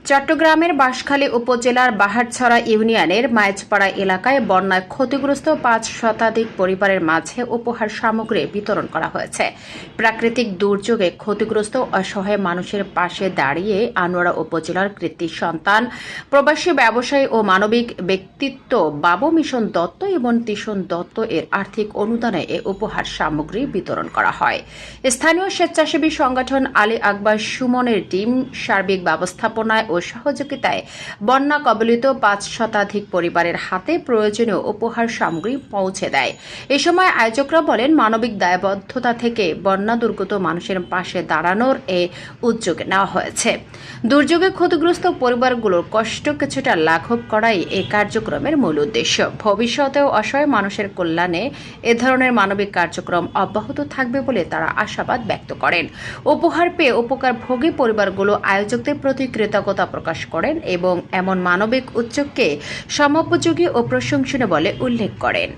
চট্টগ্রামের বাঁশখালী উপজেলার বাহারছড়া ইউনিয়নের মাইজপাড়া এলাকায় বন্যায় ক্ষতিগ্রস্ত ৫ শতাধিক পরিবারের মাঝে উপহার সামগ্রী বিতরণ করা হয়েছে। প্রাকৃতিক দুর্যোগে ক্ষতিগ্রস্ত অসহায় মানুষের পাশে দাঁড়িয়ে আনোয়ারা উপজেলার কৃতি সন্তান, প্রবাসী ব্যবসায়ী ও মানবিক ব্যক্তিত্ব বাবু মিশন দত্ত এবং তিশন দত্ত এর আর্থিক অনুদানে এ উপহার সামগ্রী বিতরণ করা হয়। স্থানীয় স্বেচ্ছাসেবী সংগঠন আলী আকবর সুমনের টিম সার্বিক ব্যবস্থাপনায় ও সহযোগিতায় বন্যা কবলিত ৫ শতাধিক পরিবারের হাতে প্রয়োজনীয় উপহার সামগ্রী পৌঁছে দেয়। এ সময় আয়োজকরা বলেন, মানবিক দায়বদ্ধতা থেকে বন্যা দুর্গত মানুষের পাশে দাঁড়ানোর এ উদ্যোগ নেওয়া হয়েছে। দুর্যোগে ক্ষতিগ্রস্ত পরিবারগুলোর কষ্ট কিছুটা লাঘব করাই এই কার্যক্রমের মূল উদ্দেশ্য। ভবিষ্যতেও অসহায় মানুষের কল্যাণে এ ধরনের মানবিক কার্যক্রম অব্যাহত থাকবে বলে তারা আশাবাদ ব্যক্ত করেন। উপহার পেয়ে উপকারভোগী পরিবারগুলো আয়োজকদের প্রতি কৃতজ্ঞতা প্রকাশ করেন এবং এমন মানবিক উদ্যোগকে সময়োপযোগী ও প্রশংসনীয় বলে উল্লেখ করেন।